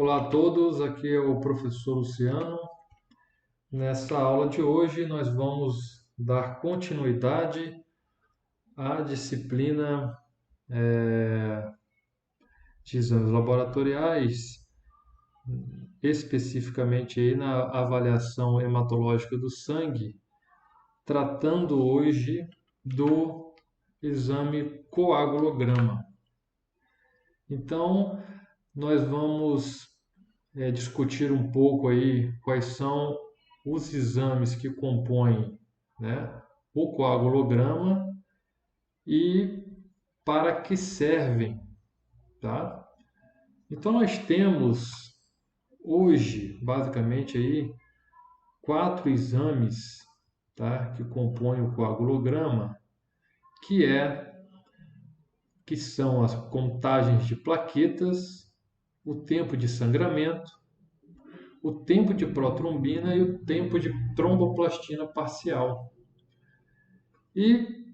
Olá a todos, aqui é o professor Luciano. Nessa aula de hoje, nós vamos dar continuidade à disciplina de exames laboratoriais, especificamente aí na avaliação hematológica do sangue, tratando hoje do exame coagulograma. Então, nós vamos discutir um pouco aí quais são os exames que compõem, né, o coagulograma e para que servem, tá? Então nós temos hoje, basicamente aí, quatro exames, tá, que compõem o coagulograma, que é que são as contagens de plaquetas, o tempo de sangramento, o tempo de protrombina e o tempo de tromboplastina parcial. E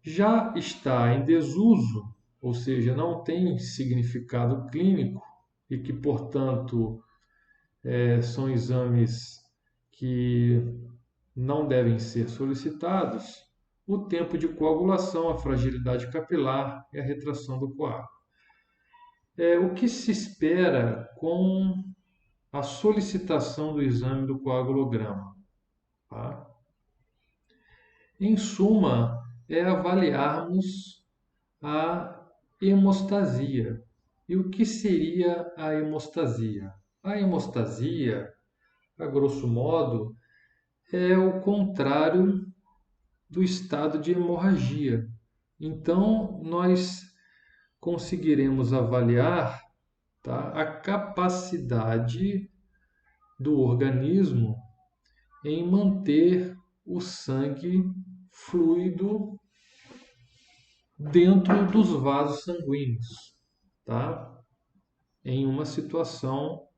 já está em desuso, ou seja, não tem significado clínico e que, portanto, são exames que não devem ser solicitados, o tempo de coagulação, a fragilidade capilar e a retração do coágulo. O que se espera com a solicitação do exame do coagulograma? Tá? Em suma, é avaliarmos a hemostasia. E o que seria a hemostasia? A hemostasia, a grosso modo, é o contrário do estado de hemorragia. Então, nós conseguiremos avaliar, tá, a capacidade do organismo em manter o sangue fluido dentro dos vasos sanguíneos, tá? Em uma situação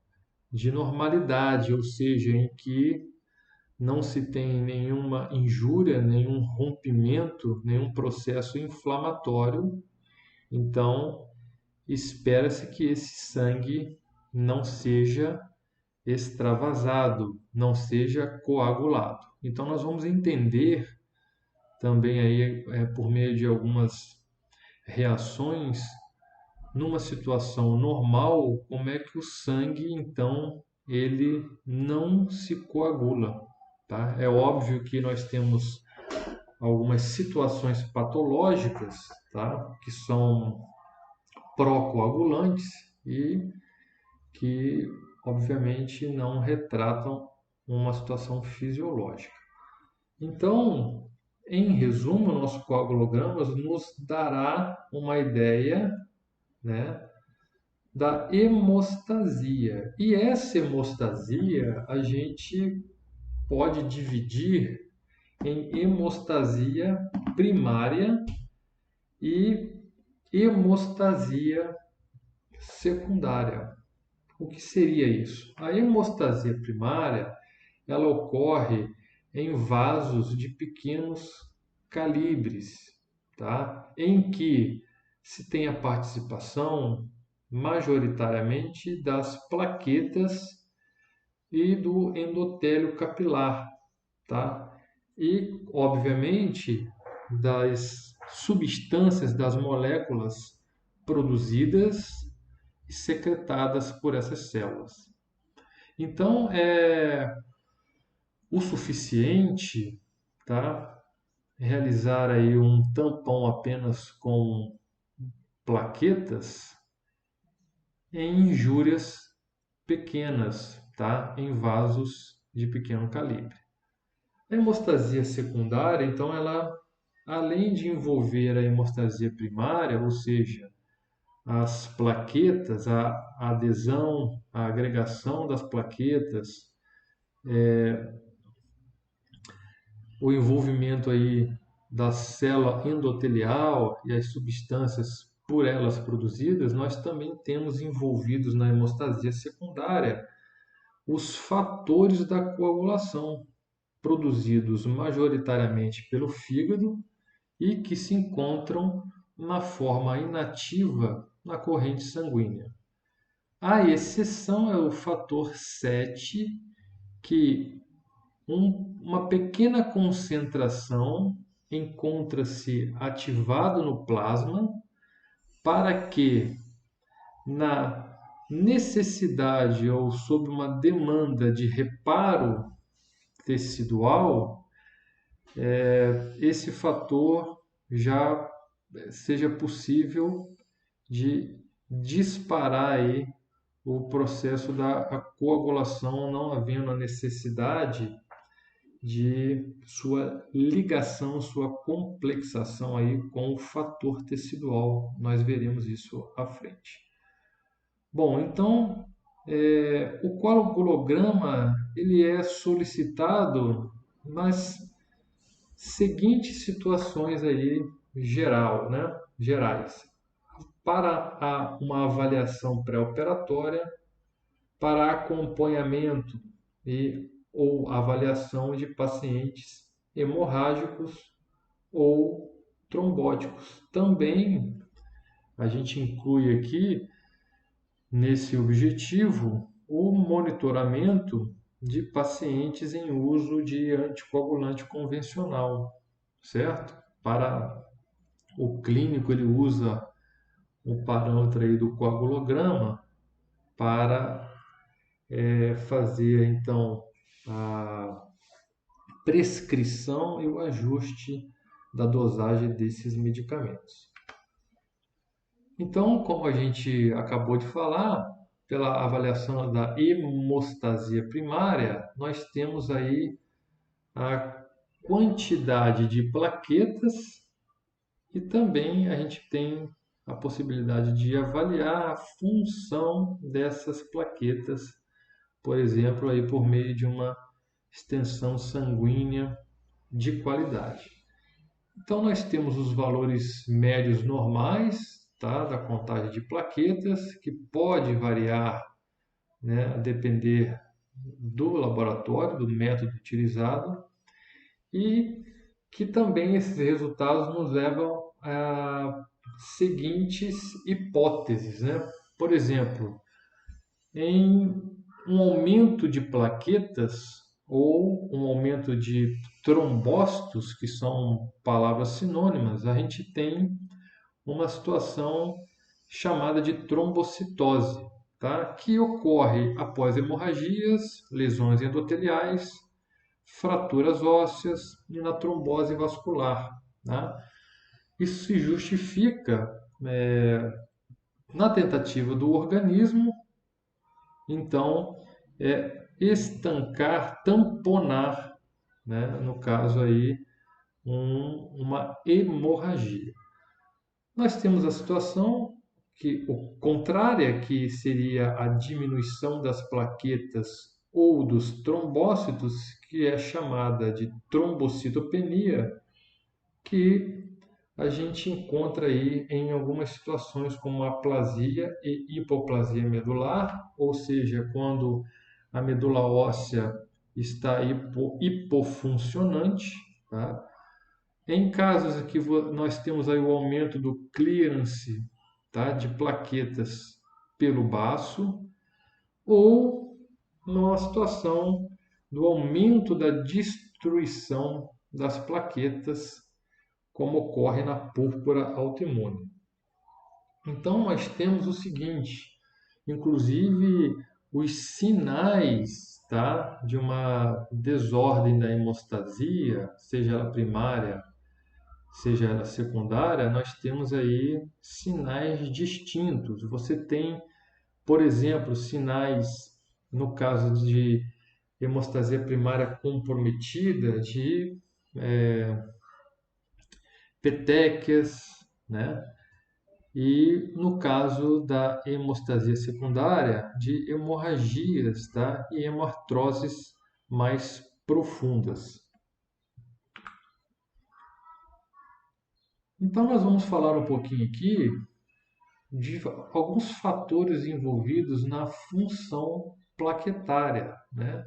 de normalidade, ou seja, em que não se tem nenhuma injúria, nenhum rompimento, nenhum processo inflamatório. Então, espera-se que esse sangue não seja extravasado, não seja coagulado. Então, nós vamos entender também aí, por meio de algumas reações, numa situação normal, como é que o sangue, então, ele não se coagula, tá? É óbvio que nós temos algumas situações patológicas, tá? Que são pró-coagulantes e que, obviamente, não retratam uma situação fisiológica. Então, em resumo, o nosso coagulograma nos dará uma ideia, né, da hemostasia. E essa hemostasia a gente pode dividir em hemostasia primária e hemostasia secundária. O que seria isso? A hemostasia primária, ela ocorre em vasos de pequenos calibres, tá? Em que se tem a participação majoritariamente das plaquetas e do endotélio capilar, tá? E, obviamente, das substâncias, das moléculas produzidas e secretadas por essas células. Então, é o suficiente, tá? Realizar aí um tampão apenas com plaquetas em injúrias pequenas, tá? Em vasos de pequeno calibre. A hemostasia secundária, então, ela, além de envolver a hemostasia primária, ou seja, as plaquetas, a adesão, a agregação das plaquetas, o envolvimento aí da célula endotelial e as substâncias por elas produzidas, nós também temos envolvidos na hemostasia secundária os fatores da coagulação, produzidos majoritariamente pelo fígado e que se encontram na forma inativa na corrente sanguínea. A exceção é o fator 7, que uma pequena concentração encontra-se ativado no plasma para que, na necessidade ou sob uma demanda de reparo tecidual, esse fator já seja possível de disparar aí o processo da coagulação, não havendo a necessidade de sua ligação, sua complexação aí com o fator tecidual. Nós veremos isso à frente. Bom, então o coagulograma ele é solicitado nas seguintes situações aí gerais, para uma avaliação pré-operatória, para acompanhamento e ou avaliação de pacientes hemorrágicos ou trombóticos. Também a gente inclui aqui nesse objetivo o monitoramento de pacientes em uso de anticoagulante convencional, certo? Para o clínico ele usa o parâmetro aí do coagulograma para fazer então a prescrição e o ajuste da dosagem desses medicamentos. Então, como a gente acabou de falar, pela avaliação da hemostasia primária, nós temos aí a quantidade de plaquetas e também a gente tem a possibilidade de avaliar a função dessas plaquetas, por exemplo, aí por meio de uma extensão sanguínea de qualidade. Então, nós temos os valores médios normais, tá, da contagem de plaquetas, que pode variar, né, a depender do laboratório, do método utilizado, e que também esses resultados nos levam a seguintes hipóteses, né? Por exemplo, em um aumento de plaquetas ou um aumento de trombócitos, que são palavras sinônimas, a gente tem uma situação chamada de trombocitose, tá? Que ocorre após hemorragias, lesões endoteliais, fraturas ósseas e na trombose vascular. Tá? Isso se justifica na tentativa do organismo, então, estancar, tamponar, né? No caso aí, uma hemorragia. Nós temos a situação que o contrária, que seria a diminuição das plaquetas ou dos trombócitos, que é chamada de trombocitopenia, que a gente encontra aí em algumas situações como aplasia e hipoplasia medular, ou seja, quando a medula óssea está hipofuncionante, tá? Em casos que nós temos aí o aumento do clearance, tá, de plaquetas pelo baço, ou numa situação do aumento da destruição das plaquetas, como ocorre na púrpura autoimune. Então, nós temos o seguinte, inclusive os sinais, tá, de uma desordem da hemostasia, seja ela primária, seja ela secundária, nós temos aí sinais distintos. Você tem, por exemplo, sinais, no caso de hemostasia primária comprometida, de petequias, né? E no caso da hemostasia secundária, de hemorragias, tá? E hemartroses mais profundas. Então, nós vamos falar um pouquinho aqui de alguns fatores envolvidos na função plaquetária, né?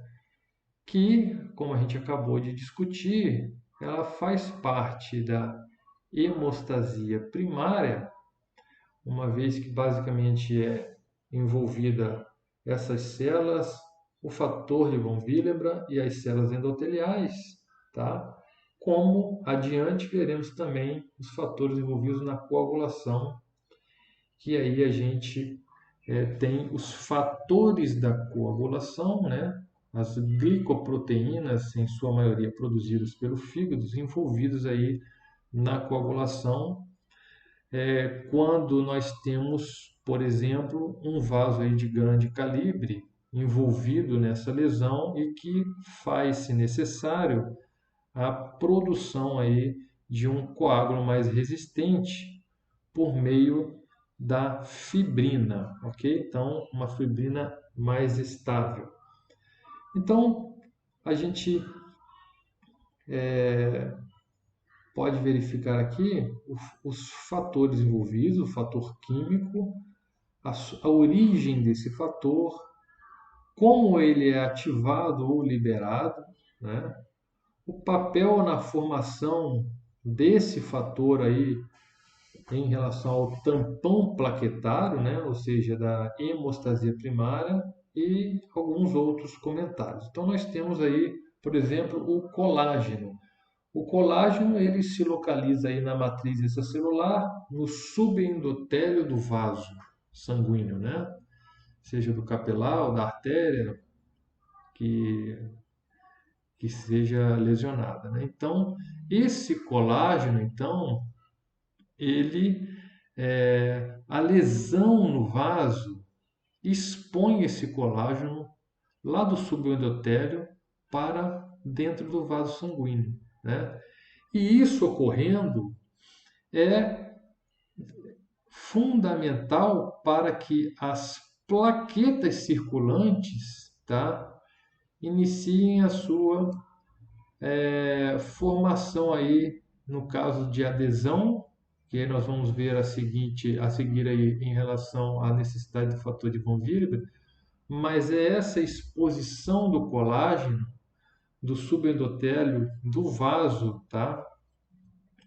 Que, como a gente acabou de discutir, ela faz parte da hemostasia primária, uma vez que basicamente é envolvida essas células, o fator de von Willebrand e as células endoteliais, tá? Como adiante veremos também os fatores envolvidos na coagulação, que aí a gente tem os fatores da coagulação, né? As glicoproteínas, em sua maioria produzidas pelo fígado, envolvidos aí na coagulação, quando nós temos, por exemplo, um vaso aí de grande calibre envolvido nessa lesão e que faz-se necessário a produção aí de um coágulo mais resistente por meio da fibrina, ok? Então, uma fibrina mais estável. Então, a gente pode verificar aqui os fatores envolvidos, o fator químico, a origem desse fator, como ele é ativado ou liberado, né? O papel na formação desse fator aí em relação ao tampão plaquetário, né? Ou seja, da hemostasia primária e alguns outros comentários. Então nós temos aí, por exemplo, o colágeno. O colágeno ele se localiza aí na matriz extracelular, no subendotélio do vaso sanguíneo, né? Seja do capilar ou da artéria que, que seja lesionada, né? Então, esse colágeno, então, a lesão no vaso expõe esse colágeno lá do subendotélio para dentro do vaso sanguíneo, né? E isso ocorrendo é fundamental para que as plaquetas circulantes, tá, iniciem a sua formação aí no caso de adesão, que aí nós vamos ver a seguir aí em relação à necessidade do fator de von Willebrand, mas é essa exposição do colágeno do subendotélio do vaso, tá,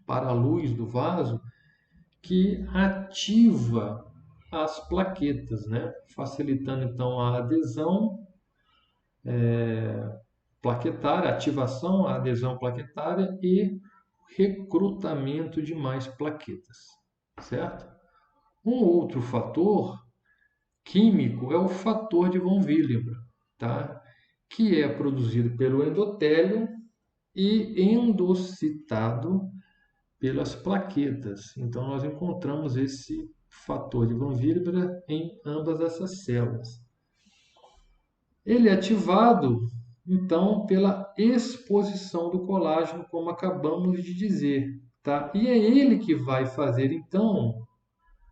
para a luz do vaso, que ativa as plaquetas, né? Facilitando então a adesão plaquetária, ativação, a adesão plaquetária e recrutamento de mais plaquetas, certo? Um outro fator químico é o fator de von Willebrand, tá? Que é produzido pelo endotélio e endocitado pelas plaquetas. Então, nós encontramos esse fator de von Willebrand em ambas essas células. Ele é ativado, então, pela exposição do colágeno, como acabamos de dizer, tá? E é ele que vai fazer, então,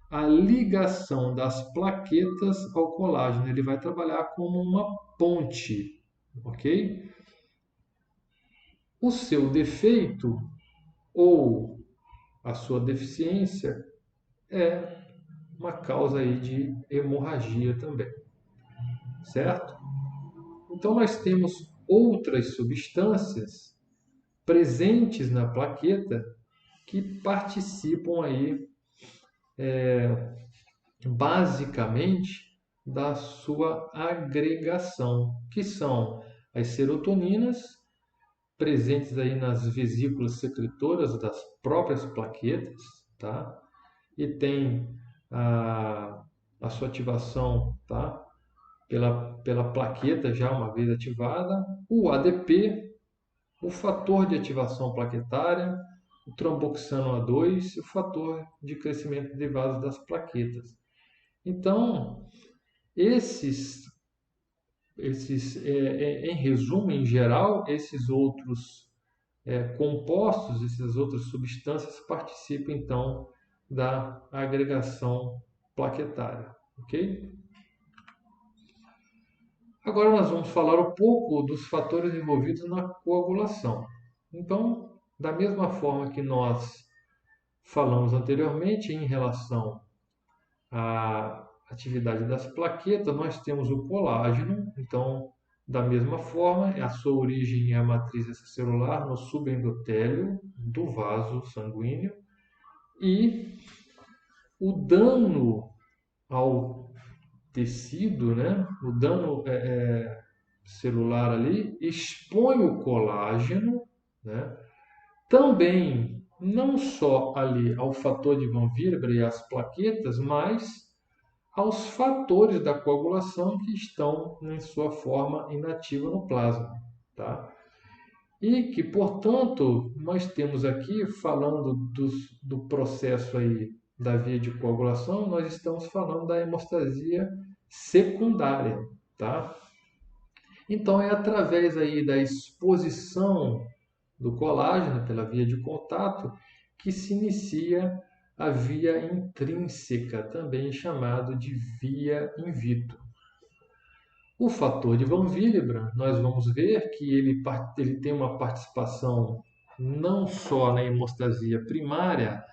a ligação das plaquetas ao colágeno. Ele vai trabalhar como uma ponte, ok? O seu defeito ou a sua deficiência é uma causa aí de hemorragia também, certo? Então nós temos outras substâncias presentes na plaqueta que participam aí basicamente da sua agregação, que são as serotoninas presentes aí nas vesículas secretoras das próprias plaquetas, tá? E tem a sua ativação, tá? Pela plaqueta já uma vez ativada, o ADP, o fator de ativação plaquetária, o tromboxano A2 e o fator de crescimento de vasos das plaquetas. Então, em resumo, em geral, esses outros compostos, essas outras substâncias participam então da agregação plaquetária, ok? Agora nós vamos falar um pouco dos fatores envolvidos na coagulação. Então, da mesma forma que nós falamos anteriormente em relação à atividade das plaquetas, nós temos o colágeno. Então, da mesma forma, a sua origem é a matriz extracelular no subendotélio do vaso sanguíneo e o dano ao tecido, né? O dano celular ali expõe o colágeno, né? Também não só ali ao fator de Van Willebrand e às plaquetas, mas aos fatores da coagulação que estão em sua forma inativa no plasma, tá? E que, portanto, nós temos aqui, falando do processo aí da via de coagulação, nós estamos falando da hemostasia secundária, tá? Então, é através aí da exposição do colágeno pela via de contato que se inicia a via intrínseca, também chamado de via in vitro. O fator de Van Willebrand, nós vamos ver que ele tem uma participação não só na hemostasia primária,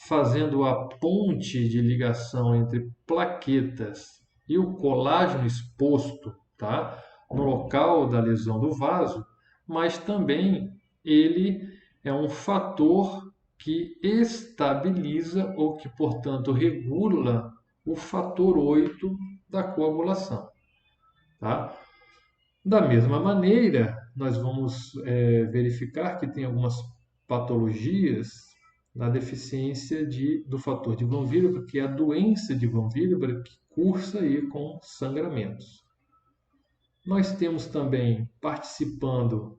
fazendo a ponte de ligação entre plaquetas e o colágeno exposto, tá? No local da lesão do vaso, mas também ele é um fator que estabiliza ou que, portanto, regula o fator 8 da coagulação. Tá? Da mesma maneira, nós vamos verificar que tem algumas patologias na deficiência do fator de Van Willebrand, que é a doença de Van Willebrand, que cursa aí com sangramentos. Nós temos também participando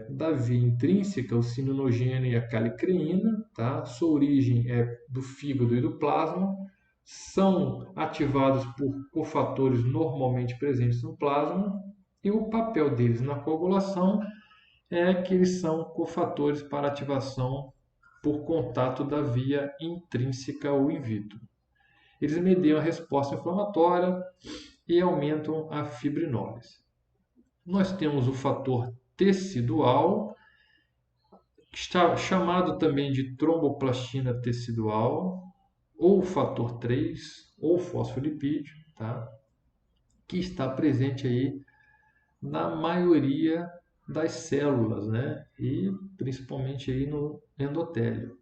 da via intrínseca o cinonogênio e a calicreína, tá? Sua origem é do fígado e do plasma, são ativados por cofatores normalmente presentes no plasma e o papel deles na coagulação é que eles são cofatores para ativação por contato da via intrínseca ou in vitro. Eles mediam a resposta inflamatória e aumentam a fibrinólise. Nós temos o fator tecidual, que está chamado também de tromboplastina tecidual, ou fator 3, ou fosfolipídio, tá? Que está presente aí na maioria das células, né? E principalmente aí no endotélio.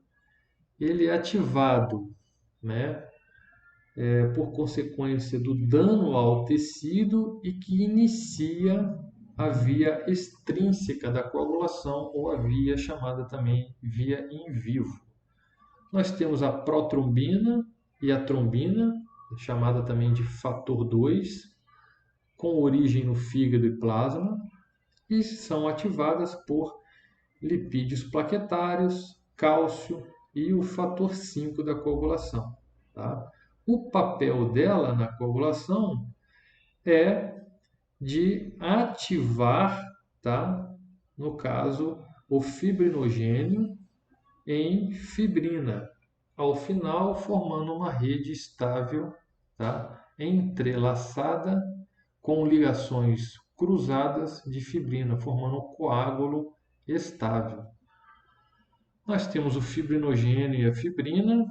Ele é ativado, né? Por consequência do dano ao tecido e que inicia a via extrínseca da coagulação ou a via chamada também via in vivo. Nós temos a protrombina e a trombina, chamada também de fator 2, com origem no fígado e plasma, e são ativadas por lipídios plaquetários, cálcio e o fator 5 da coagulação. Tá? O papel dela na coagulação é de ativar, tá? No caso, o fibrinogênio em fibrina, ao final formando uma rede estável, tá? Entrelaçada com ligações cruzadas de fibrina, formando um coágulo estável. Nós temos o fibrinogênio e a fibrina,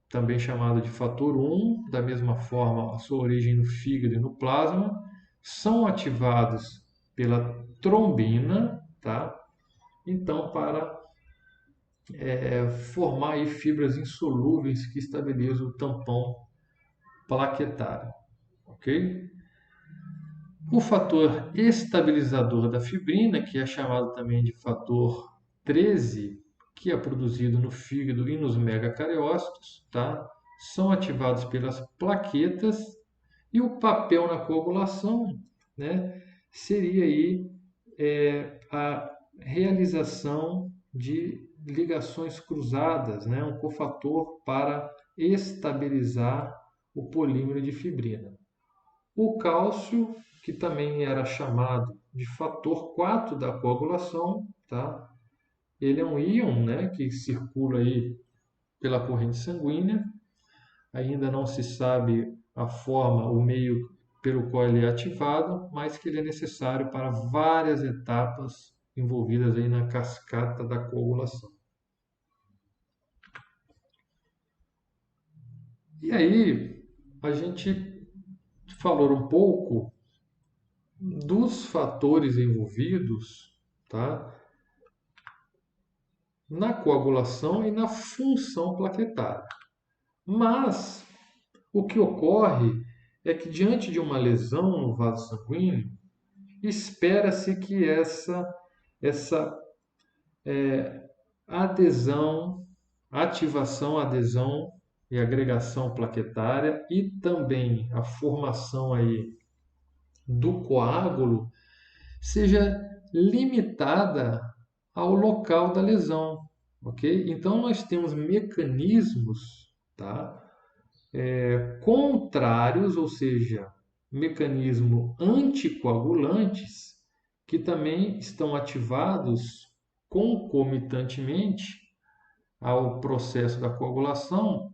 também chamado de fator 1, da mesma forma, a sua origem no fígado e no plasma, são ativados pela trombina, tá? Então, para formar aí fibras insolúveis que estabilizam o tampão plaquetário, ok? O fator estabilizador da fibrina, que é chamado também de fator 13, que é produzido no fígado e nos megacariócitos, tá? São ativados pelas plaquetas e o papel na coagulação, né, seria aí a realização de ligações cruzadas, né, um cofator para estabilizar o polímero de fibrina. O cálcio, que também era chamado de fator 4 da coagulação, tá? Ele é um íon, né, que circula aí pela corrente sanguínea. Ainda não se sabe a forma, o meio pelo qual ele é ativado, mas que ele é necessário para várias etapas envolvidas aí na cascata da coagulação. E aí, a gente falou um pouco dos fatores envolvidos, tá, na coagulação e na função plaquetária. Mas o que ocorre é que diante de uma lesão no vaso sanguíneo, espera-se que essa adesão, ativação, adesão e agregação plaquetária e também a formação aí do coágulo seja limitada ao local da lesão, ok? Então nós temos mecanismos, tá? Contrários, ou seja, mecanismo anticoagulantes, que também estão ativados concomitantemente ao processo da coagulação,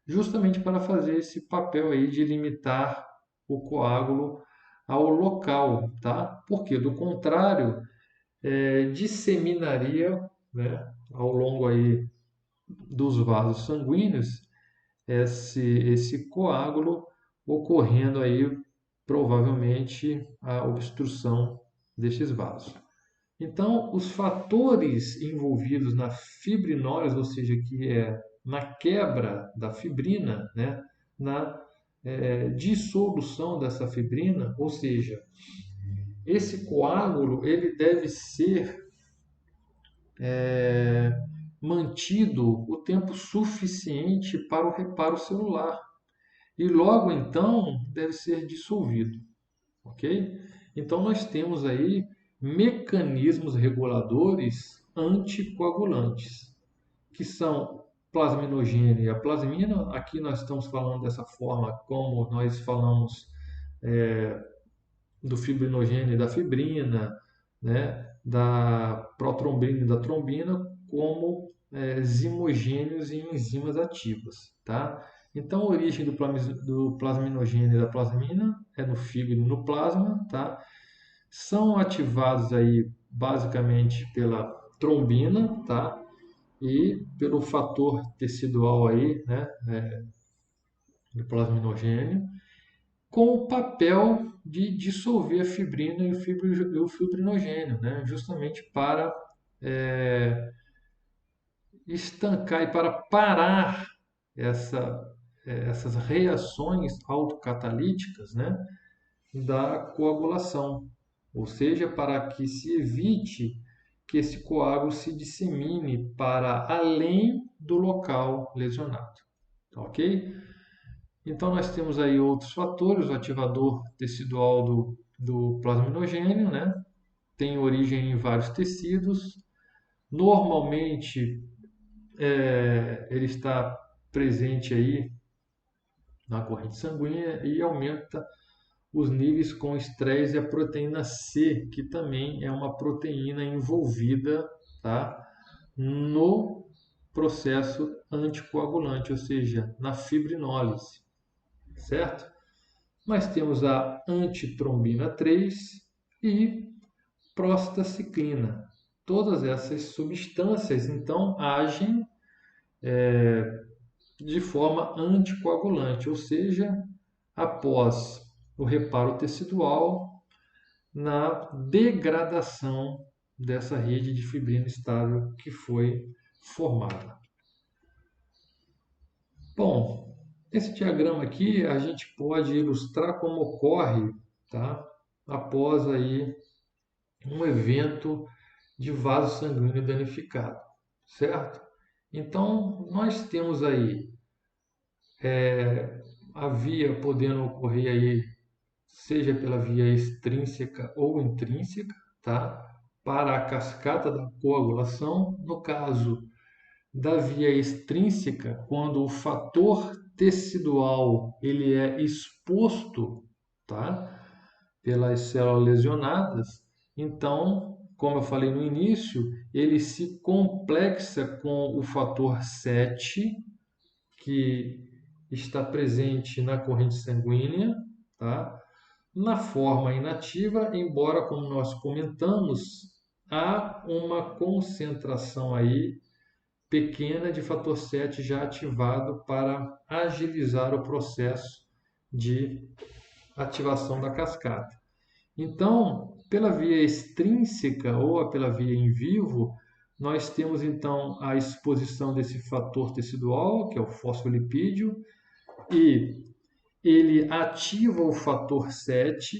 justamente para fazer esse papel aí de limitar o coágulo ao local, tá? Porque do contrário, disseminaria, né, ao longo aí dos vasos sanguíneos esse coágulo, ocorrendo aí provavelmente a obstrução destes vasos. Então, os fatores envolvidos na fibrinólise, ou seja, que é na quebra da fibrina, né, na dissolução dessa fibrina, ou seja, esse coágulo ele deve ser mantido o tempo suficiente para o reparo celular e logo então deve ser dissolvido, ok? Então nós temos aí mecanismos reguladores anticoagulantes, que são plasminogênio e a plasmina. Aqui nós estamos falando dessa forma como nós falamos do fibrinogênio e da fibrina, né, da protrombina e da trombina, como zimogênios e enzimas ativas, tá? Então, a origem do plasminogênio e da plasmina é no fígado e no plasma, tá? São ativados aí basicamente pela trombina, tá? E pelo fator tecidual aí, né, do plasminogênio, com o papel de dissolver a fibrina e o fibrinogênio, né? Justamente para estancar e para parar essas reações autocatalíticas, né, da coagulação, ou seja, para que se evite que esse coágulo se dissemine para além do local lesionado, ok? Então nós temos aí outros fatores, o ativador tecidual do plasminogênio, né? Tem origem em vários tecidos. Normalmente ele está presente aí na corrente sanguínea e aumenta os níveis com estresse e a proteína C, que também é uma proteína envolvida, tá, no processo anticoagulante, ou seja, na fibrinólise, certo? Nós temos a antitrombina 3 e prostaciclina. Todas essas substâncias, então, agem de forma anticoagulante, ou seja, após o reparo tecidual, na degradação dessa rede de fibrina estável que foi formada. Bom, esse diagrama aqui a gente pode ilustrar como ocorre, tá, após aí um evento de vaso sanguíneo danificado, certo? Então, nós temos aí a via podendo ocorrer aí, seja pela via extrínseca ou intrínseca, tá? Para a cascata da coagulação. No caso da via extrínseca, quando o fator tecidual ele é exposto, tá? Pelas células lesionadas, então, como eu falei no início, ele se complexa com o fator 7, que está presente na corrente sanguínea, tá? Na forma inativa, embora, como nós comentamos, há uma concentração aí pequena de fator 7 já ativado para agilizar o processo de ativação da cascata. Então, pela via extrínseca ou pela via in vivo, nós temos então a exposição desse fator tecidual, que é o fosfolipídio, e ele ativa o fator 7.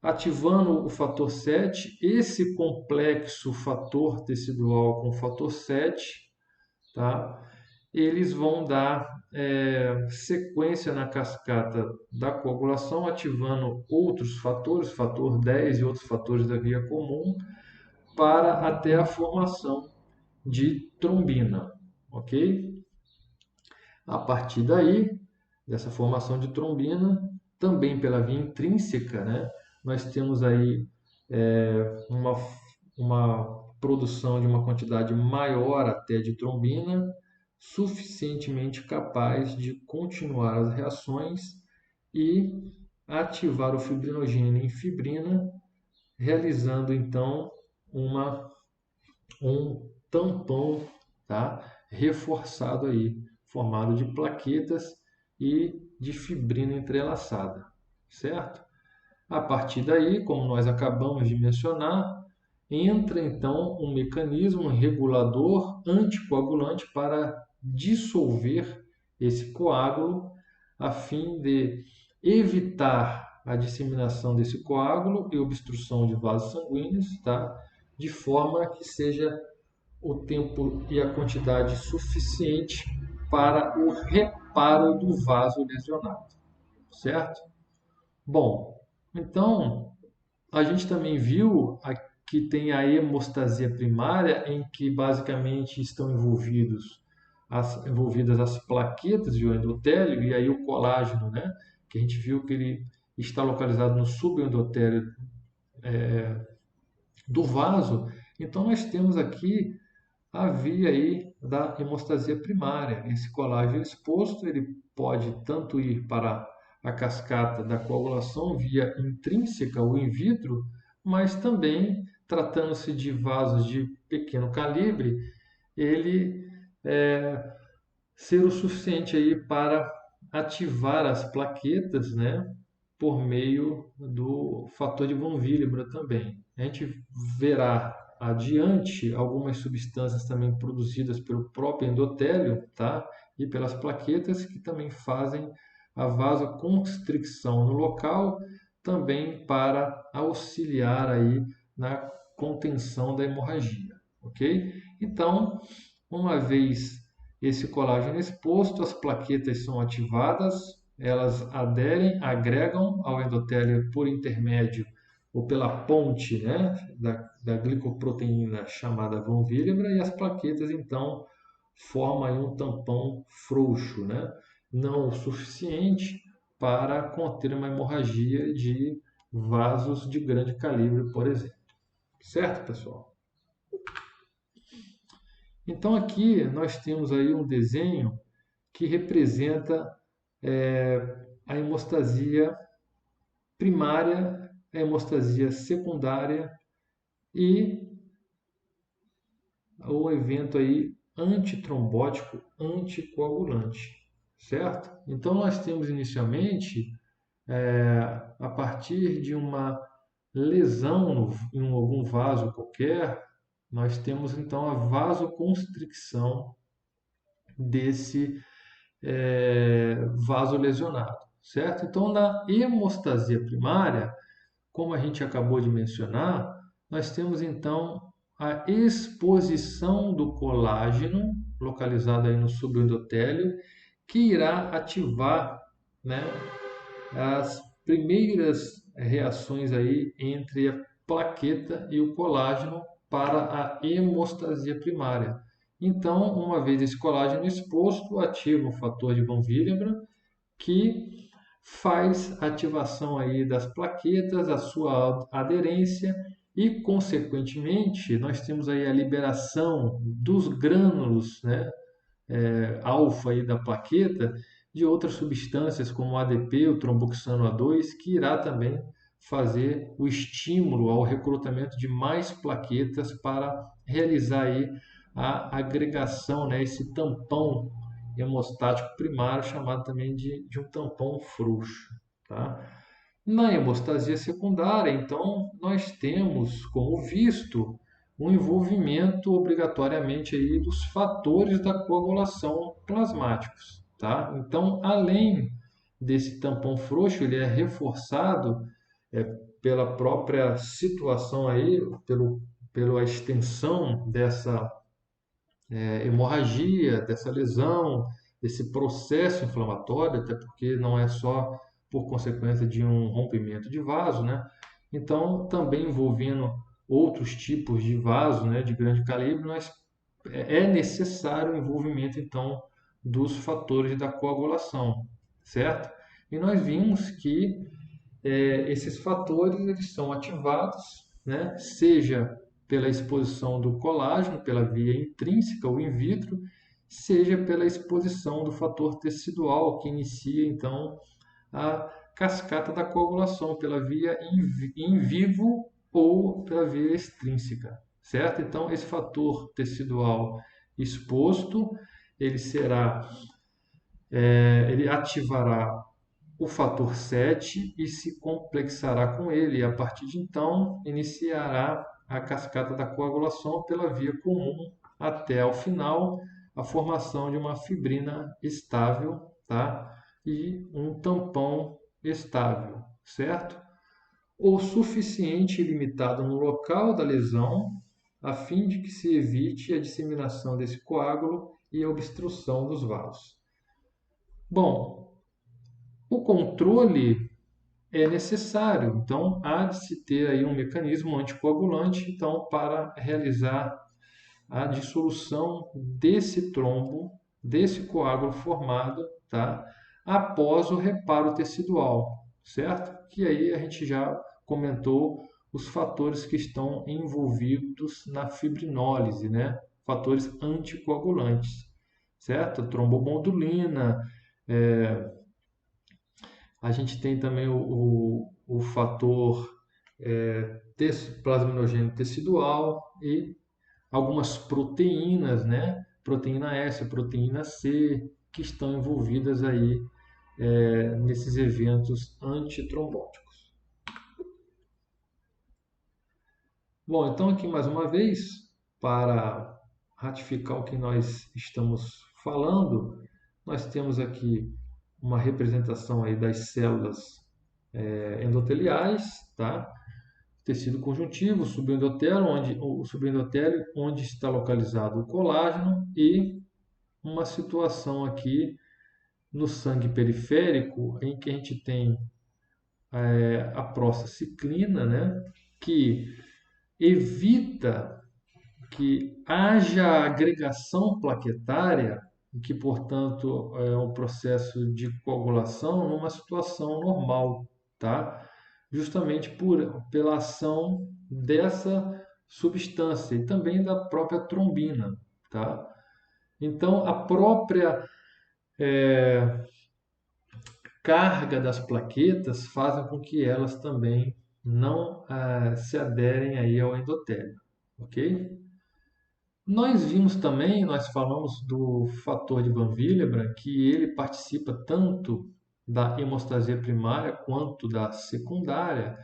Ativando o fator 7, esse complexo fator tecidual com o fator 7, tá? Eles vão dar sequência na cascata da coagulação, ativando outros fatores, fator 10 e outros fatores da via comum, para até a formação de trombina, ok? A partir daí, dessa formação de trombina, também pela via intrínseca, né, nós temos aí uma produção de uma quantidade maior até de trombina, suficientemente capaz de continuar as reações e ativar o fibrinogênio em fibrina, realizando então um tampão, tá, reforçado aí, formado de plaquetas e de fibrina entrelaçada, certo? A partir daí, como nós acabamos de mencionar, entra então um mecanismo regulador anticoagulante para dissolver esse coágulo, a fim de evitar a disseminação desse coágulo e obstrução de vasos sanguíneos, tá? De forma que seja o tempo e a quantidade suficiente para o reparo do vaso lesionado, certo? Bom, então a gente também viu que tem a hemostasia primária, em que basicamente estão envolvidas as plaquetas e o endotélio, e aí o colágeno, né? Que a gente viu que ele está localizado no subendotélio do vaso. Então nós temos aqui a via aí da hemostasia primária. Esse colágeno exposto, ele pode tanto ir para a cascata da coagulação via intrínseca ou in vitro, mas também, tratando-se de vasos de pequeno calibre, ele ser o suficiente aí para ativar as plaquetas, né, por meio do fator de von Willebrand também. A gente verá adiante algumas substâncias também produzidas pelo próprio endotélio, tá? E pelas plaquetas que também fazem a vasoconstricção no local, também para auxiliar aí na contenção da hemorragia, ok? Então, uma vez esse colágeno exposto, as plaquetas são ativadas, elas aderem, agregam ao endotélio por intermédio ou pela ponte, né, da glicoproteína chamada von Willebrand, e as plaquetas então formam aí um tampão frouxo, né, não o suficiente para conter uma hemorragia de vasos de grande calibre, por exemplo. Certo, pessoal? Então aqui nós temos aí um desenho que representa a hemostasia primária, a hemostasia secundária e o evento aí antitrombótico, anticoagulante, certo? Então nós temos inicialmente, a partir de uma lesão em algum vaso qualquer, nós temos então a vasoconstricção desse vaso lesionado, certo? Então, na hemostasia primária, como a gente acabou de mencionar, nós temos então a exposição do colágeno, localizado aí no subendotélio, que irá ativar, né, as primeiras reações aí entre a plaqueta e o colágeno para a hemostasia primária. Então, uma vez esse colágeno exposto, ativa o fator de von Willebrand, que faz a ativação aí das plaquetas, a sua aderência e, consequentemente, nós temos aí a liberação dos grânulos, né, alfa aí da plaqueta, de outras substâncias como o ADP, o tromboxano A2, que irá também fazer o estímulo ao recrutamento de mais plaquetas para realizar aí a agregação, né, esse tampão hemostático primário, chamado também de um tampão frouxo, tá? Na hemostasia secundária, então, nós temos, como visto, um envolvimento obrigatoriamente aí dos fatores da coagulação plasmáticos, tá? Então, além desse tampão frouxo, ele é reforçado é, pela própria situação aí, pela extensão dessa hemorragia, dessa lesão, desse processo inflamatório, até porque não é só por consequência de um rompimento de vaso, né? Então, também envolvendo outros tipos de vaso, né, de grande calibre, é necessário o envolvimento, então, dos fatores da coagulação, certo? E nós vimos que esses fatores eles são ativados, né, seja pela exposição do colágeno, pela via intrínseca ou in vitro, seja pela exposição do fator tecidual, que inicia então a cascata da coagulação pela via in vivo ou pela via extrínseca, certo? Então, esse fator tecidual exposto, ele será, ele ativará o fator 7 e se complexará com ele. E a partir de então, iniciará a cascata da coagulação pela via comum até ao final a formação de uma fibrina estável, tá? E um tampão estável, certo? O suficiente e limitado no local da lesão, a fim de que se evite a disseminação desse coágulo e a obstrução dos vasos. Bom, o controle é necessário. Então, há de se ter aí um mecanismo anticoagulante, então, para realizar a dissolução desse trombo, desse coágulo formado, tá? Após o reparo tecidual, certo? Que aí a gente já comentou os fatores que estão envolvidos na fibrinólise, né? Fatores anticoagulantes, certo? Trombobondulina, é, a gente tem também o fator plasminogênio tecidual e algumas proteínas, né? Proteína S, proteína C, que estão envolvidas aí nesses eventos antitrombóticos. Bom, então aqui mais uma vez, para ratificar o que nós estamos falando, nós temos aqui uma representação aí das células endoteliais, tá? Tecido conjuntivo, subendotélio, o subendotélio, onde está localizado o colágeno, e uma situação aqui no sangue periférico, em que a gente tem a prostaciclina, né, que evita que haja agregação plaquetária, e que, portanto, é um processo de coagulação numa situação normal, tá? Justamente pela ação dessa substância e também da própria trombina, tá? Então, a própria carga das plaquetas fazem com que elas também não se aderem aí ao endotélio, ok? Nós vimos também, nós falamos do fator de Van Willebrand, que ele participa tanto da hemostasia primária quanto da secundária,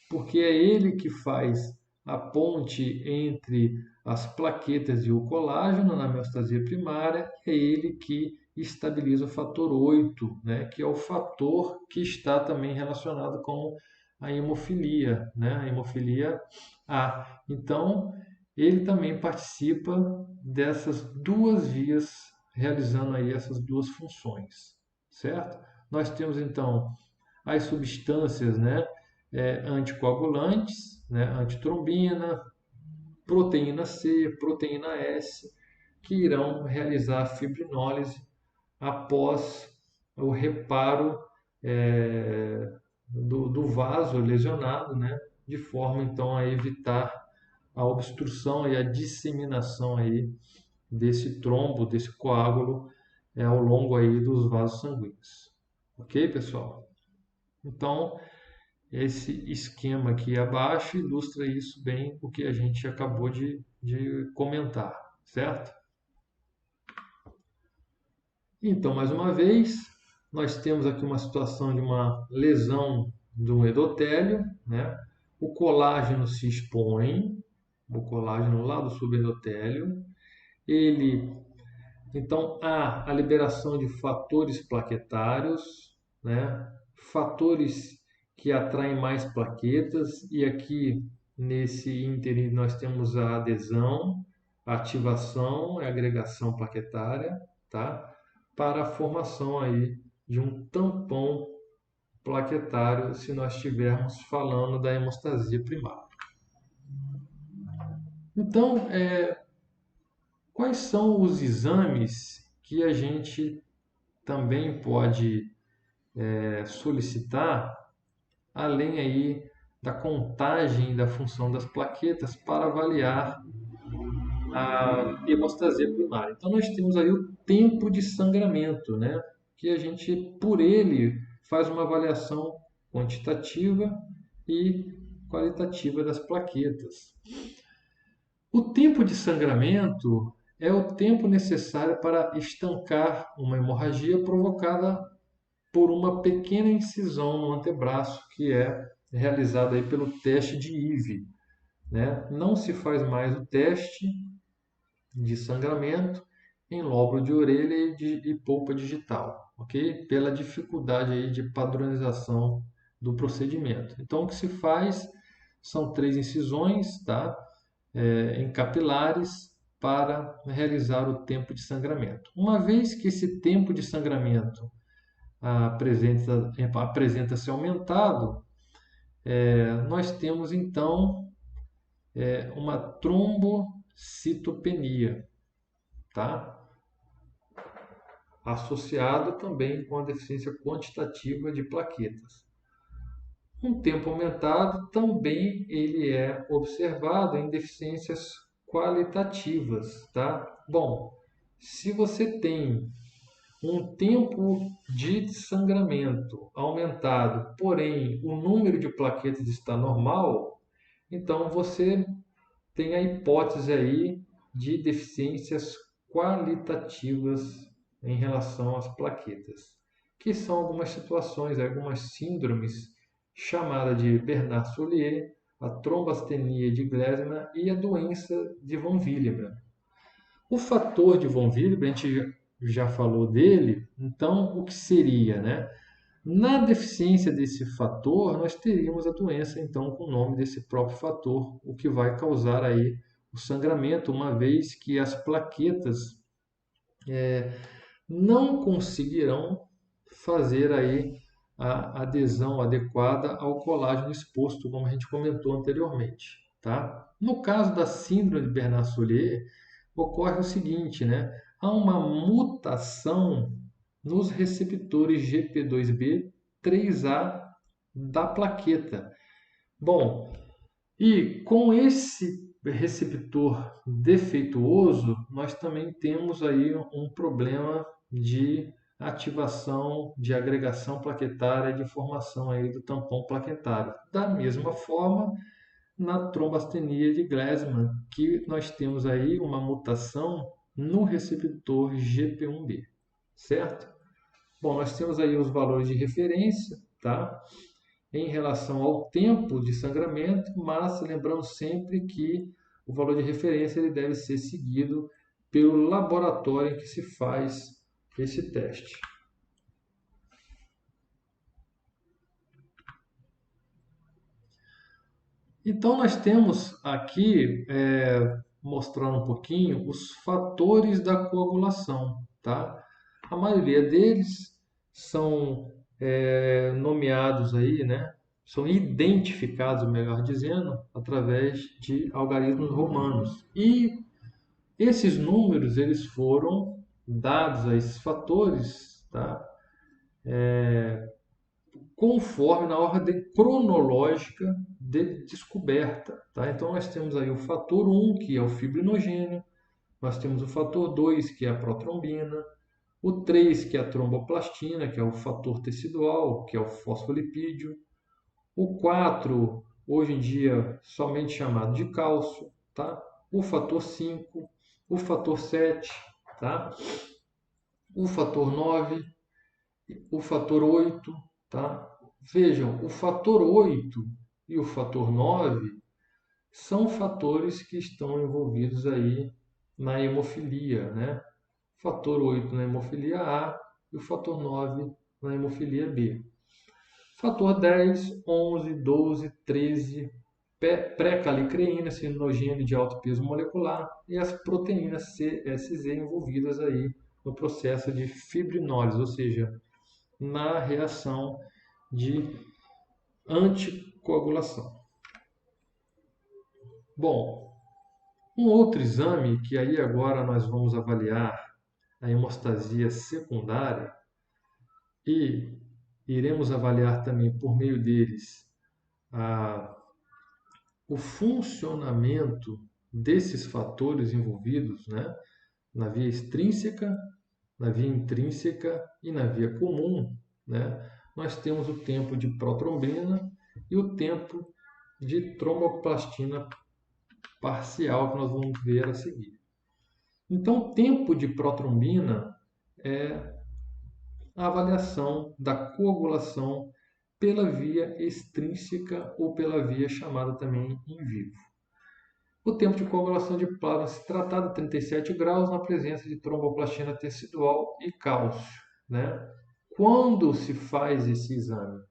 porque é ele que faz a ponte entre as plaquetas e o colágeno na hemostasia primária, é ele que estabiliza o fator 8, né, que é o fator que está também relacionado com a hemofilia, né, a hemofilia A. Então, ele também participa dessas duas vias, realizando aí essas duas funções, certo? Nós temos então as substâncias, né, anticoagulantes, né, antitrombina, proteína C, proteína S, que irão realizar a fibrinólise após o reparo do vaso lesionado, né, de forma então a evitar a obstrução e a disseminação aí desse trombo, desse coágulo ao longo aí dos vasos sanguíneos. Ok, pessoal? Então, esse esquema aqui abaixo ilustra isso bem, o que a gente acabou de comentar, certo? Então, mais uma vez, nós temos aqui uma situação de uma lesão do endotélio, né? O colágeno se expõe, o colágeno lá do subendotélio, ele, então, há a liberação de fatores plaquetários, né? Fatores que atraem mais plaquetas, e aqui nesse ínterim nós temos a adesão, a ativação e a agregação plaquetária, tá? Para a formação aí de um tampão plaquetário, se nós estivermos falando da hemostasia primária. Então, quais são os exames que a gente também pode solicitar, além aí da contagem da função das plaquetas para avaliar a hemostasia primária? Então nós temos aí o tempo de sangramento, né? Que a gente, por ele, faz uma avaliação quantitativa e qualitativa das plaquetas. O tempo de sangramento é o tempo necessário para estancar uma hemorragia provocada por uma pequena incisão no antebraço, que é realizada aí pelo teste de IVE, né? Não se faz mais o teste de sangramento em lóbulo de orelha e polpa digital, ok? Pela dificuldade aí de padronização do procedimento. Então, o que se faz são 3 incisões, tá? Em capilares para realizar o tempo de sangramento. Uma vez que esse tempo de sangramento apresenta-se aumentado, nós temos então uma trombocitopenia, tá? Associado também com a deficiência quantitativa de plaquetas. Um tempo aumentado também ele é observado em deficiências qualitativas, tá? Bom, se você tem um tempo de sangramento aumentado, porém o número de plaquetas está normal, então você tem a hipótese aí de deficiências qualitativas em relação às plaquetas, que são algumas situações, algumas síndromes, chamada de Bernard-Soulier, a trombastenia de Gleason e a doença de von Willebrand. O fator de von Willebrand, a gente já falou dele, então o que seria, né? Na deficiência desse fator, nós teríamos a doença, então, com o nome desse próprio fator, o que vai causar aí o sangramento, uma vez que as plaquetas não conseguirão fazer aí a adesão adequada ao colágeno exposto, como a gente comentou anteriormente, tá? No caso da síndrome de Bernard-Soulier, ocorre o seguinte, né? Há uma mutação nos receptores GP2B 3A da plaqueta. Bom, e com esse receptor defeituoso, nós também temos aí um problema de ativação, de agregação plaquetária, de formação aí do tampão plaquetário. Da mesma forma, na trombastenia de Gleason, que nós temos aí uma mutação no receptor GP1B, certo? Bom, nós temos aí os valores de referência, tá? Em relação ao tempo de sangramento, mas lembrando sempre que o valor de referência ele deve ser seguido pelo laboratório em que se faz esse teste. Então, nós temos aqui, mostrando um pouquinho, os fatores da coagulação, tá? A maioria deles são nomeados aí, né? São identificados, melhor dizendo, através de algarismos romanos. E esses números eles foram dados a esses fatores, tá? Conforme na ordem cronológica de descoberta, tá? Então nós temos aí o fator 1, que é o fibrinogênio, nós temos o fator 2, que é a protrombina, o 3, que é a tromboplastina, que é o fator tecidual, que é o fosfolipídio, o 4, hoje em dia somente chamado de cálcio, tá? O fator 5, o fator 7, tá? O fator 9, o fator 8, tá? Vejam, o fator 8 e o fator 9 são fatores que estão envolvidos aí na hemofilia, né? O fator 8 na hemofilia A e o fator 9 na hemofilia B. Fator 10, 11, 12, 13, pré-calicreína, sinogênio de alto peso molecular, e as proteínas CSZ envolvidas aí no processo de fibrinólise, ou seja, na reação de anticoagulação. Bom, um outro exame que aí agora nós vamos avaliar a hemostasia secundária e iremos avaliar também por meio deles o funcionamento desses fatores envolvidos, né, na via extrínseca, na via intrínseca e na via comum, né, nós temos o tempo de protrombina e o tempo de tromboplastina parcial, que nós vamos ver a seguir. Então, o tempo de protrombina é a avaliação da coagulação pela via extrínseca ou pela via chamada também in vivo. O tempo de coagulação de plasma citratado 37 graus na presença de tromboplastina tecidual e cálcio, né? Quando se faz esse exame,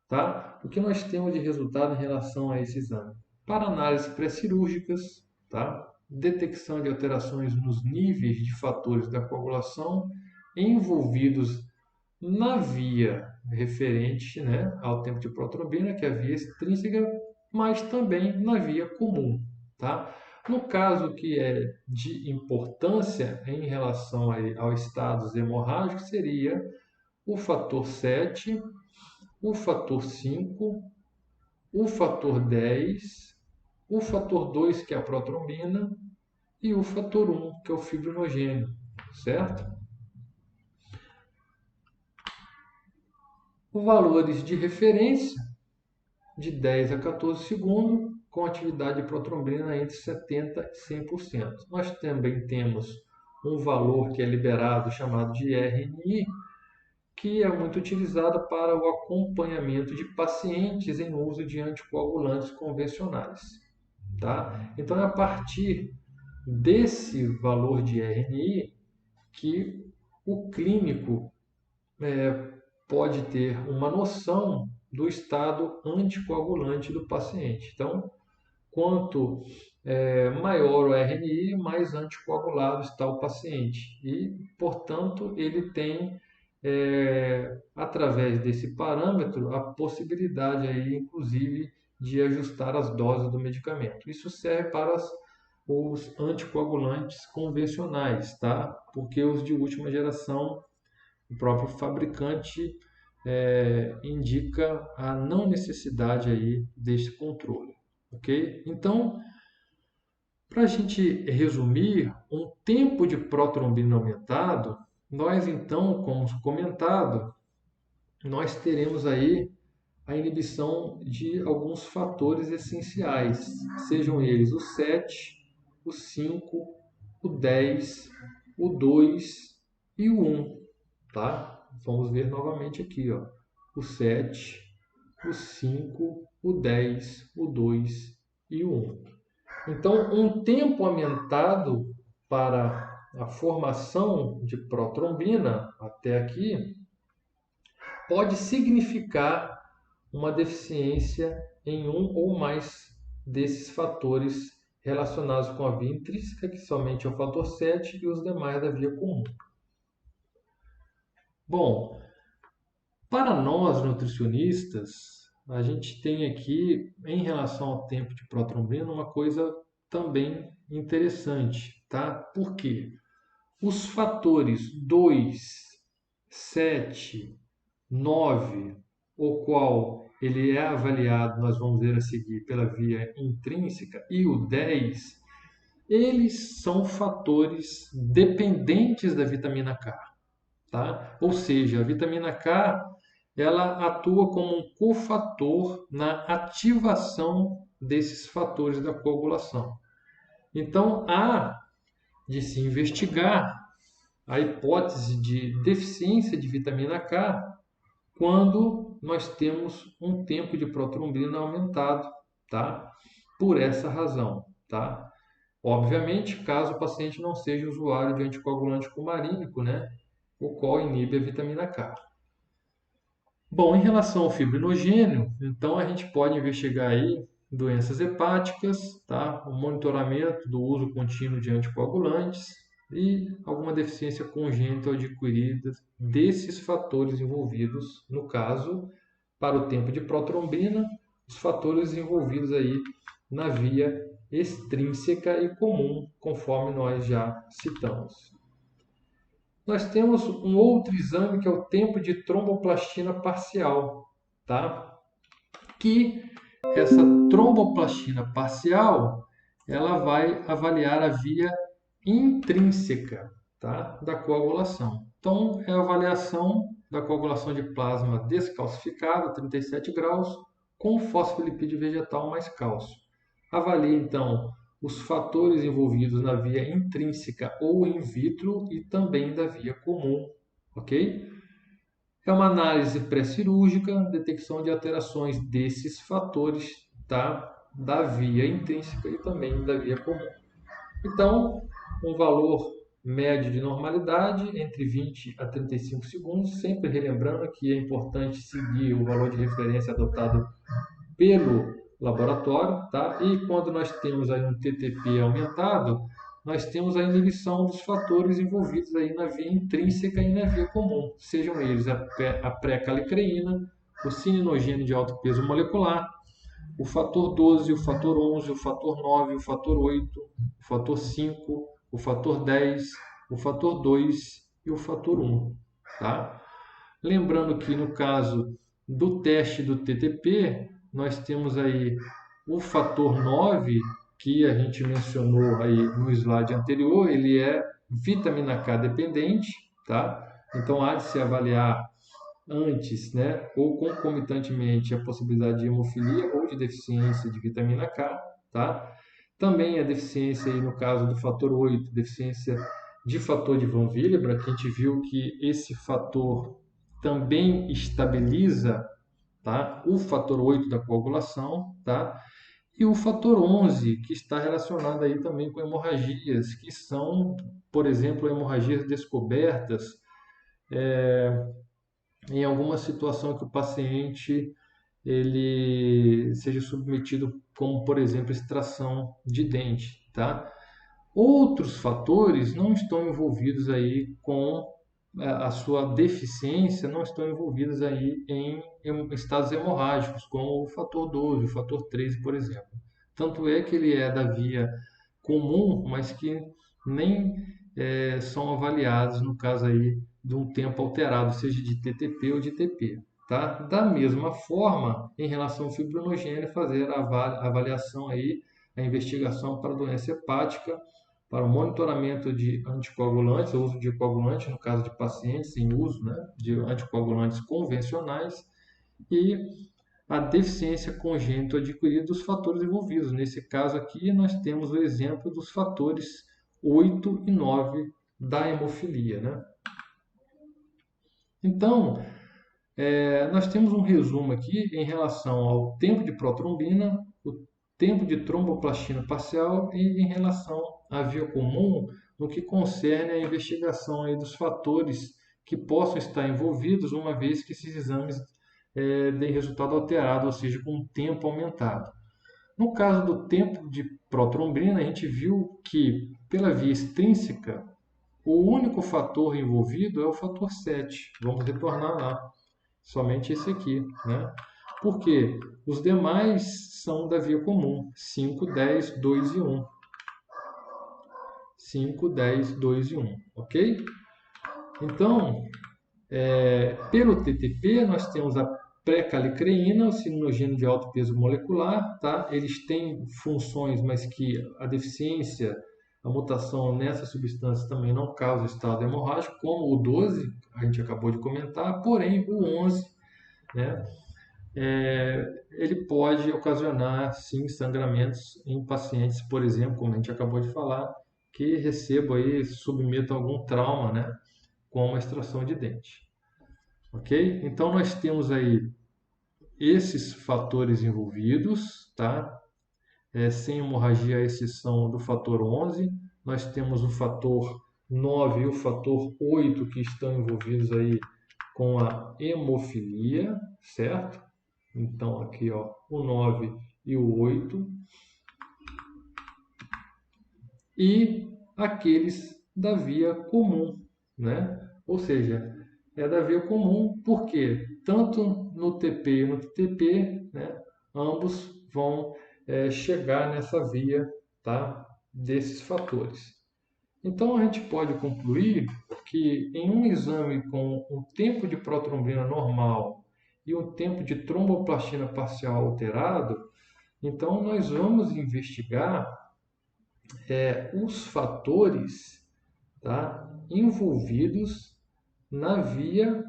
tá? O que nós temos de resultado em relação a esse exame? Para análises pré-cirúrgicas, tá? Detecção de alterações nos níveis de fatores da coagulação envolvidos na via referente, né, ao tempo de protrombina, que é a via extrínseca, mas também na via comum. Tá? No caso que é de importância em relação aos estados hemorrágicos, seria o fator 7, o fator 5, o fator 10, o fator 2, que é a protrombina, e o fator 1, que é o fibrinogênio, certo? Os valores de referência de 10 a 14 segundos, com atividade de protrombina entre 70% e 100%. Nós também temos um valor que é liberado chamado de RNI, que é muito utilizado para o acompanhamento de pacientes em uso de anticoagulantes convencionais. Tá? Então, é a partir desse valor de RNI que o clínico pode ter uma noção do estado anticoagulante do paciente. Então, quanto maior o RNI, mais anticoagulado está o paciente. E, portanto, ele tem, através desse parâmetro, a possibilidade, aí, inclusive, de ajustar as doses do medicamento. Isso serve para os anticoagulantes convencionais, tá? Porque os de última geração, o próprio fabricante indica a não necessidade aí desse controle, ok? Então, para a gente resumir, um tempo de protrombina aumentado, nós então, como comentado, nós teremos aí a inibição de alguns fatores essenciais, sejam eles o 7, o 5, o 10, o 2 e o 1, tá? Vamos ver novamente aqui, ó, o 7, o 5, o 10, o 2 e o 1. Então, um tempo aumentado para a formação de protrombina até aqui pode significar uma deficiência em um ou mais desses fatores relacionados com a via intrínseca, que somente é o fator 7, e os demais da via comum. Bom, para nós nutricionistas, a gente tem aqui, em relação ao tempo de protrombina, uma coisa também interessante, tá? Por quê? Os fatores 2, 7, 9, o qual ele é avaliado, nós vamos ver a seguir, pela via intrínseca, e o 10, eles são fatores dependentes da vitamina K, tá? Ou seja, a vitamina K ela atua como um cofator na ativação desses fatores da coagulação. Então, há de se investigar a hipótese de deficiência de vitamina K quando nós temos um tempo de protrombina aumentado, tá? Por essa razão, tá? Obviamente, caso o paciente não seja usuário de anticoagulante cumarínico, né? O qual inibe a vitamina K. Bom, em relação ao fibrinogênio, então a gente pode investigar aí doenças hepáticas, tá? O monitoramento do uso contínuo de anticoagulantes e alguma deficiência congênita ou adquirida desses fatores envolvidos, no caso, para o tempo de protrombina, os fatores envolvidos aí na via extrínseca e comum, conforme nós já citamos. Nós temos um outro exame que é o tempo de tromboplastina parcial, tá? Que essa tromboplastina parcial, ela vai avaliar a via intrínseca, tá? Da coagulação. Então, é a avaliação da coagulação de plasma descalcificado, 37 graus, com fosfolipídio vegetal mais cálcio. Avalie, então, os fatores envolvidos na via intrínseca ou in vitro e também da via comum, ok? É uma análise pré-cirúrgica, detecção de alterações desses fatores, tá? Da via intrínseca e também da via comum. Então, um valor médio de normalidade entre 20 a 35 segundos, sempre relembrando que é importante seguir o valor de referência adotado pelo laboratório, tá? E quando nós temos aí um TTP aumentado, nós temos a inibição dos fatores envolvidos aí na via intrínseca e na via comum, sejam eles a pré-calicreína, o cininogênio de alto peso molecular, o fator 12, o fator 11, o fator 9, o fator 8, o fator 5, o fator 10, o fator 2 e o fator 1, tá? Lembrando que no caso do teste do TTP, nós temos aí o fator 9, que a gente mencionou aí no slide anterior, ele é vitamina K dependente, tá? Então há de se avaliar antes, né, ou concomitantemente a possibilidade de hemofilia ou de deficiência de vitamina K, tá? Também a deficiência aí no caso do fator 8, deficiência de fator de von Willebrand, que a gente viu que esse fator também estabiliza, tá? O fator 8 da coagulação, tá? E o fator 11, que está relacionado aí também com hemorragias, que são, por exemplo, hemorragias descobertas em alguma situação que o paciente ele seja submetido, como por exemplo extração de dente, tá? Outros fatores não estão envolvidos aí com a sua deficiência, não estão envolvidos aí em estados hemorrágicos, como o fator 12, o fator 13, por exemplo. Tanto é que ele é da via comum, mas que nem são avaliados no caso aí de um tempo alterado, seja de TTP ou de TP. Tá? Da mesma forma, em relação ao fibrinogênio, fazer a avaliação aí, a investigação para doença hepática, para o monitoramento de anticoagulantes, o uso de coagulantes, no caso de pacientes em uso, né, de anticoagulantes convencionais, e a deficiência congênita adquirida dos fatores envolvidos. Nesse caso aqui, nós temos o exemplo dos fatores 8 e 9 da hemofilia, né? Então, nós temos um resumo aqui em relação ao tempo de protrombina, o tempo de tromboplastina parcial e em relação à via comum, no que concerne à investigação aí dos fatores que possam estar envolvidos, uma vez que esses exames deem resultado alterado, ou seja, com um tempo aumentado. No caso do tempo de protrombina, a gente viu que, pela via extrínseca, o único fator envolvido é o fator 7. Vamos retornar lá. Somente esse aqui, né? Porque os demais são da via comum, 5, 10, 2 e 1. 5, 10, 2 e 1, ok? Então, pelo TTP, nós temos a pré-calicreína, o cininogênio de alto peso molecular, tá? Eles têm funções, mas que a deficiência, a mutação nessa substância também não causa estado hemorrágico, como o 12, a gente acabou de comentar, porém o 11, né? Ele pode ocasionar, sim, sangramentos em pacientes, por exemplo, como a gente acabou de falar, que recebam aí, submetam a algum trauma, né, como a extração de dente. Ok? Então, nós temos aí esses fatores envolvidos, tá? Sem hemorragia, a exceção do fator 11. Nós temos o fator 9 e o fator 8 que estão envolvidos aí com a hemofilia, certo? Então, aqui, ó, o 9 e o 8. E aqueles da via comum, né? Ou seja, é da via comum, porque tanto no TP e no TTP, né, ambos vão chegar nessa via, tá, desses fatores. Então, a gente pode concluir que em um exame com o tempo de protrombina normal e um tempo de tromboplastina parcial alterado, então nós vamos investigar os fatores, tá, envolvidos na via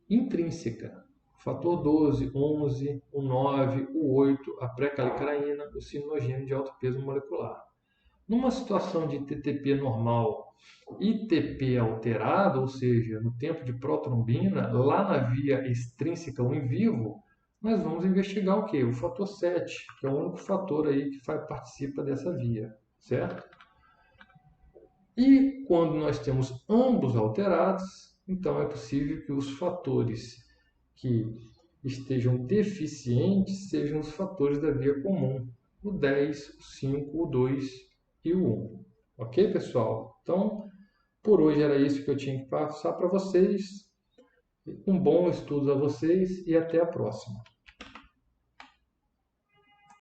intrínseca. O fator 12, 11, o 9, o 8, a pré-calicraína, o cinogênio de alto peso molecular. Numa situação de TTP normal e TP alterado, ou seja, no tempo de protrombina, lá na via extrínseca ou in vivo, nós vamos investigar o quê? O fator 7, que é o único fator aí que participa dessa via, certo? E quando nós temos ambos alterados, então é possível que os fatores que estejam deficientes sejam os fatores da via comum, o 10, o 5, o 2 e o 1. Ok, pessoal? Então, por hoje era isso que eu tinha que passar para vocês. Um bom estudo a vocês e até a próxima.